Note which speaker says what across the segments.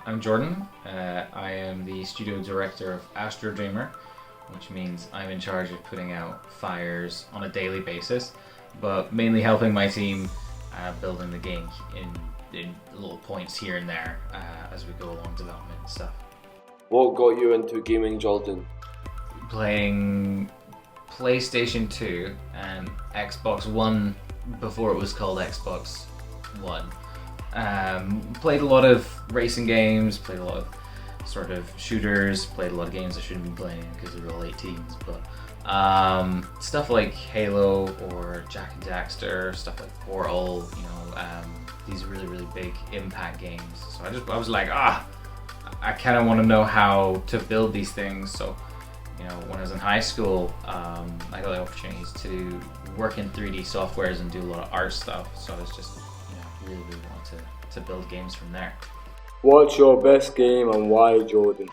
Speaker 1: I'm Jordan. I am the studio director of Astrodreamer, which means I'm in charge of putting out fires on a daily basis, but mainly helping my team building the game in little points here and there as we go along development and stuff.
Speaker 2: What got you into gaming, Jordan?
Speaker 1: Playing PlayStation 2 and Xbox One before it was called Xbox One. Played a lot of racing games, played a lot of sort of shooters, played a lot of games I shouldn't be playing because they were all 18s, but stuff like Halo or Jak and Daxter, stuff like Portal, these really big impact games. So I was like, I kind of want to know how to build these things. So when I was in high school, I got the opportunities to work in 3D softwares and do a lot of art stuff. So I was just really wanted to build games from there.
Speaker 2: What's your best game and why, Jordan?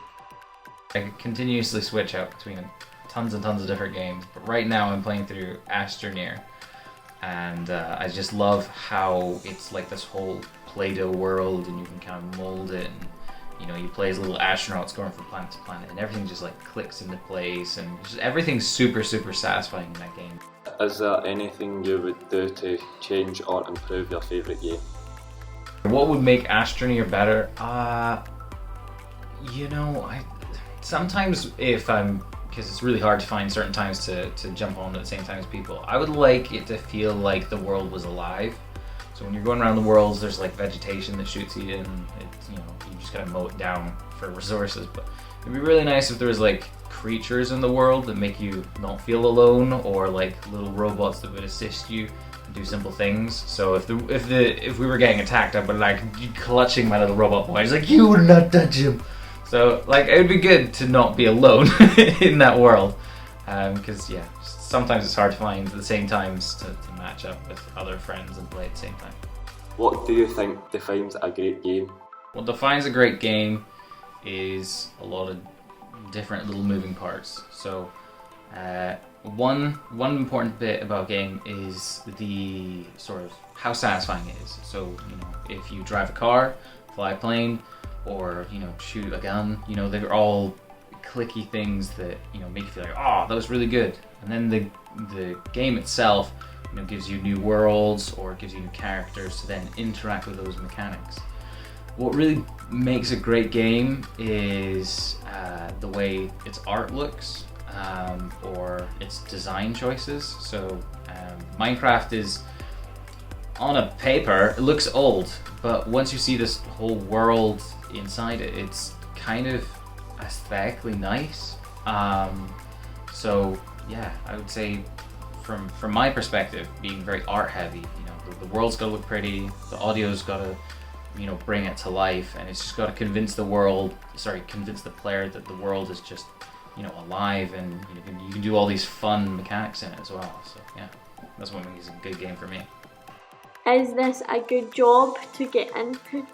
Speaker 1: I could continuously switch out between tons and tons of different games, but right now I'm playing through Astrodreamer, and I just love how it's like this whole Play-Doh world, and you can kind of mold it, and you play as little astronauts going from planet to planet, and everything just like clicks into place, and just everything's super satisfying in that game.
Speaker 2: Is there anything you would do to change or improve your favourite game?
Speaker 1: What would make Astroneer better? Sometimes because it's really hard to find certain times to jump on at the same time as people, I would like it to feel like the world was alive. So when you're going around the worlds, there's like vegetation that shoots you in, you just gotta mow it down for resources. But it'd be really nice if there was like creatures in the world that make you not feel alone, or like little robots that would assist you and do simple things. So if we were getting attacked, I'd be like clutching my little robot boy. He's like, you would not touch him. So like it would be good to not be alone in that world, because sometimes it's hard to find the same times to match up with other friends and play at the same time.
Speaker 2: What do you think defines a great game?
Speaker 1: What defines a great game is a lot of different little moving parts. So one important bit about a game is the sort of how satisfying it is. So if you drive a car, fly a plane, or shoot a gun, they're all clicky things that make you feel like, oh, that was really good. And then the game itself gives you new worlds or gives you new characters to then interact with those mechanics. What really makes a great game is the way its art looks, or its design choices. So Minecraft is, on a paper, it looks old, but once you see this whole world inside it, it's kind of aesthetically nice. So yeah, I would say from my perspective, being very art heavy, the world's got to look pretty, the audio's got to bring it to life, and it's just got to convince the player that the world is just alive, and you can do all these fun mechanics in it as well. So yeah, that's what makes it a good game for me.
Speaker 3: Is this a good job to get into?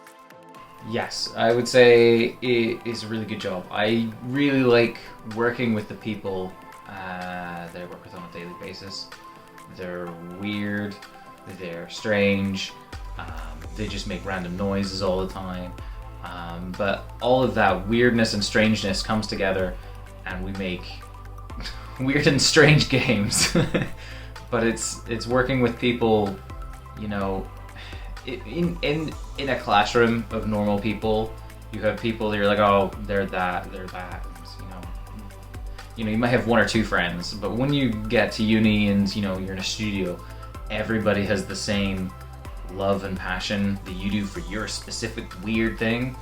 Speaker 1: Yes, I would say it is a really good job. I really like working with the people that I work with on a daily basis. They're weird, they're strange, they just make random noises all the time. But all of that weirdness and strangeness comes together, and we make weird and strange games. But it's working with people, in a classroom of normal people. You have people that you're like, oh, they're that. You might have one or two friends, but when you get to uni and you're in a studio, everybody has the same love and passion that you do for your specific weird thing.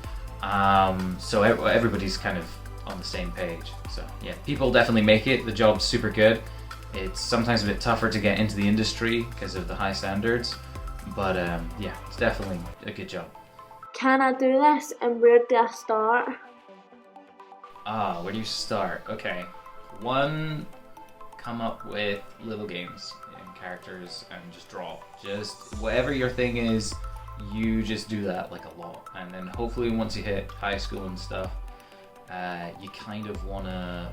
Speaker 1: So everybody's kind of on the same page. So yeah, people definitely make it. The job's super good. It's sometimes a bit tougher to get into the industry because of the high standards, but yeah, it's definitely a good job.
Speaker 3: Can I do this, and where do I start?
Speaker 1: Where do you start? Okay. One, come up with little games and characters and just draw. Just whatever your thing is, you just do that like a lot. And then hopefully once you hit high school and stuff, you kind of want to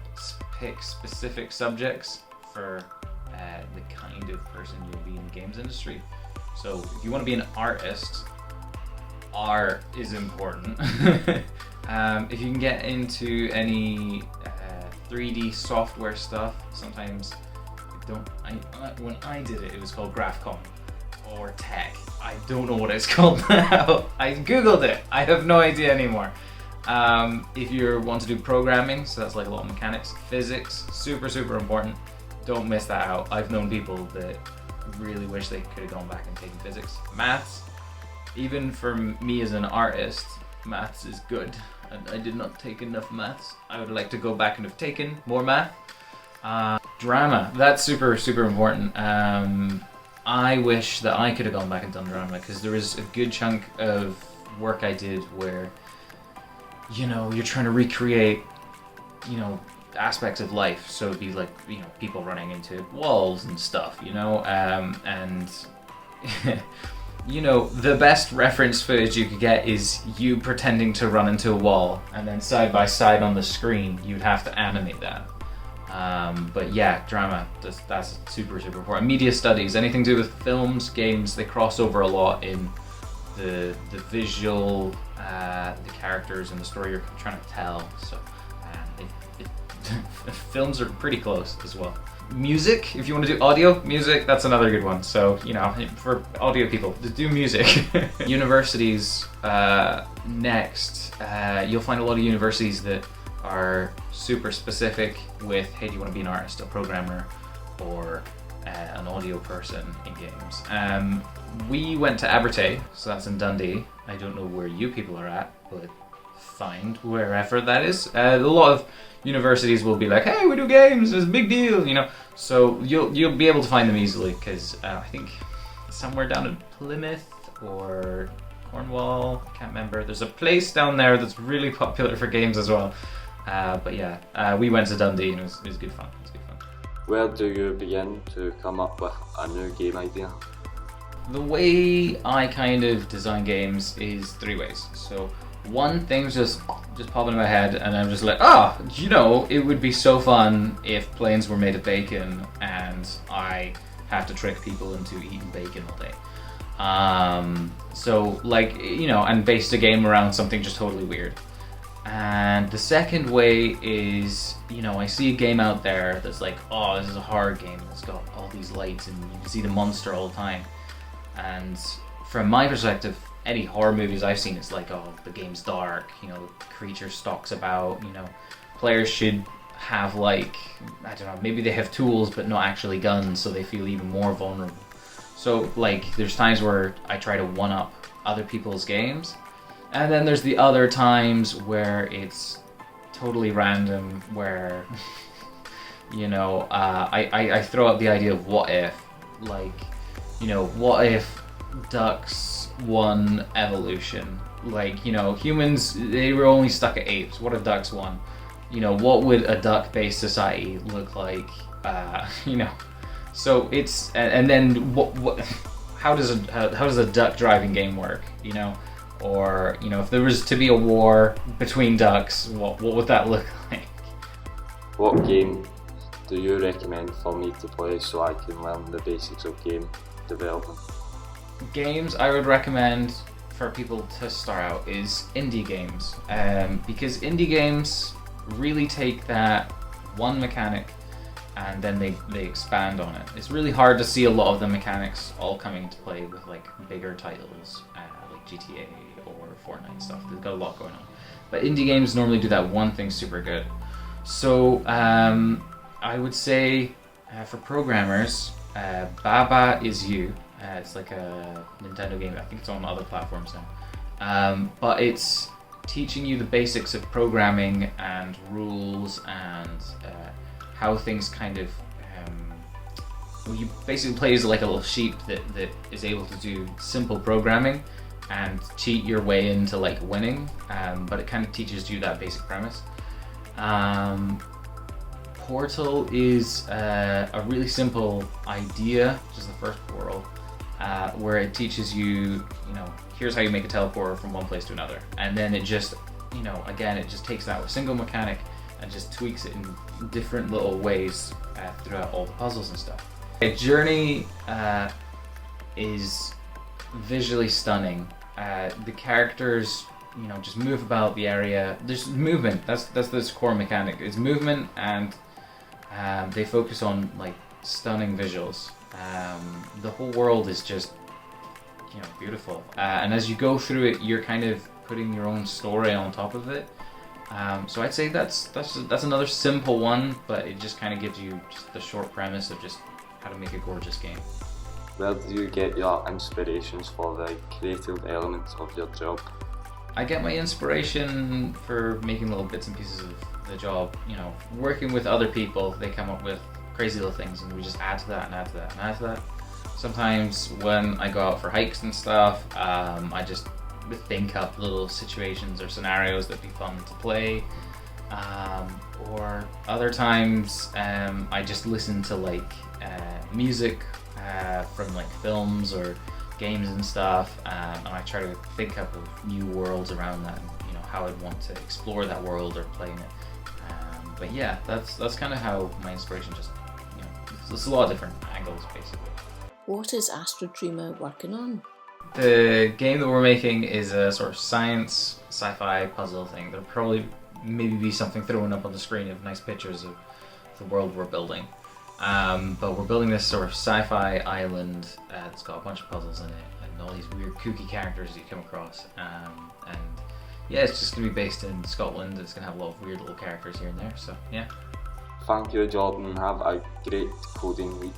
Speaker 1: pick specific subjects for the kind of person you'll be in the games industry. So if you want to be an artist, art is important. If you can get into any 3D software stuff, sometimes when I did it, it was called Graphcom or Tech. I don't know what it's called now. I googled it. I have no idea anymore. If you want to do programming, so that's like a lot of mechanics, physics, super important. Don't miss that out. I've known people that really wish they could have gone back and taken physics. Maths, even for me as an artist, maths is good. And I did not take enough maths. I would like to go back and have taken more math. Drama, that's super important. I wish that I could have gone back and done drama, because there was a good chunk of work I did where, you know, you're trying to recreate, you know, aspects of life. So it'd be like, you know, people running into walls and stuff, you know, and you know, the best reference footage you could get is you pretending to run into a wall, and then side by side on the screen, you'd have to animate that. But yeah, drama, that's super important. Media studies, anything to do with films, games, they cross over a lot in the visual, the characters, and the story you're trying to tell. So films are pretty close as well. Music, if you want to do audio, music, that's another good one. So, you know, for audio people, just do music. Universities, next, you'll find a lot of universities that are super specific with, hey, do you want to be an artist, a programmer, or an audio person in games? We went to Abertay, so that's in Dundee. I don't know where you people are at, but find wherever that is. A lot of universities will be like, hey, we do games, it's a big deal, you know. So you'll be able to find them easily, because I think somewhere down in Plymouth or Cornwall, I can't remember. There's a place down there that's really popular for games as well. But yeah, we went to Dundee and it was good fun. It was good fun.
Speaker 2: Where do you begin to come up with a new game idea?
Speaker 1: The way I kind of design games is 3 ways. So one thing's just popping in my head, and I'm just like, oh, you know, it would be so fun if planes were made of bacon and I have to trick people into eating bacon all day. So like, you know, and based a game around something just totally weird. And the second way is, you know, I see a game out there that's like, oh, this is a horror game, it's got all these lights and you can see the monster all the time. And from my perspective, any horror movies I've seen, it's like, oh, the game's dark, you know, the creature stalks about, you know, players should have like, I don't know, maybe they have tools but not actually guns, so they feel even more vulnerable. So like, there's times where I try to one-up other people's games, and then there's the other times where it's totally random, where, you know, I throw out the idea of what if, like, you know, what if ducks won evolution? Like, you know, humans, they were only stuck at apes. What if ducks won? You know, what would a duck-based society look like? You know, so it's, and then what? How does a duck driving game work? You know, or, you know, if there was to be a war between ducks, what would that look like?
Speaker 2: What game do you recommend for me to play so I can learn the basics of game development?
Speaker 1: Games I would recommend for people to start out is indie games, because indie games really take that one mechanic and then they expand on it. It's really hard to see a lot of the mechanics all coming into play with like bigger titles like GTA or Fortnite stuff. They've got a lot going on, but indie games normally do that one thing super good. So I would say for programmers, Baba Is You. It's like a Nintendo game. I think it's on other platforms now. But it's teaching you the basics of programming and rules and how things kind of... you basically play as like a little sheep that is able to do simple programming and cheat your way into like winning. But it kind of teaches you that basic premise. Portal is a really simple idea, which is the first Portal. Where it teaches you, you know, here's how you make a teleporter from one place to another. And then it just, you know, again, it just takes that single mechanic and just tweaks it in different little ways throughout all the puzzles and stuff. Journey is visually stunning. The characters, you know, just move about the area. There's movement. That's this core mechanic. It's movement, and they focus on like stunning visuals. The whole world is just, you know, beautiful. And as you go through it, you're kind of putting your own story on top of it. So I'd say that's another simple one, but it just kind of gives you just the short premise of just how to make a gorgeous game.
Speaker 2: Where do you get your inspirations for the creative elements of your job?
Speaker 1: I get my inspiration for making little bits and pieces of the job. You know, working with other people, they come up with crazy little things, and we just add to that and add to that and add to that. Sometimes when I go out for hikes and stuff, I just think up little situations or scenarios that'd be fun to play. Or other times, I just listen to like music from like films or games and stuff, and I try to think up of new worlds around that, and, you know, how I'd want to explore that world or play in it. But yeah, that's kind of how my inspiration just, you know, it's a lot of different angles basically.
Speaker 4: What is Astrodreamer working on?
Speaker 1: The game that we're making is a sort of science, sci-fi puzzle thing. There'll probably maybe be something thrown up on the screen of nice pictures of the world we're building. But we're building this sort of sci-fi island that's got a bunch of puzzles in it and all these weird kooky characters you come across. And yeah, it's just going to be based in Scotland. It's going to have a lot of weird little characters here and there, so yeah.
Speaker 2: Thank you, Jordan. Have a great coding week.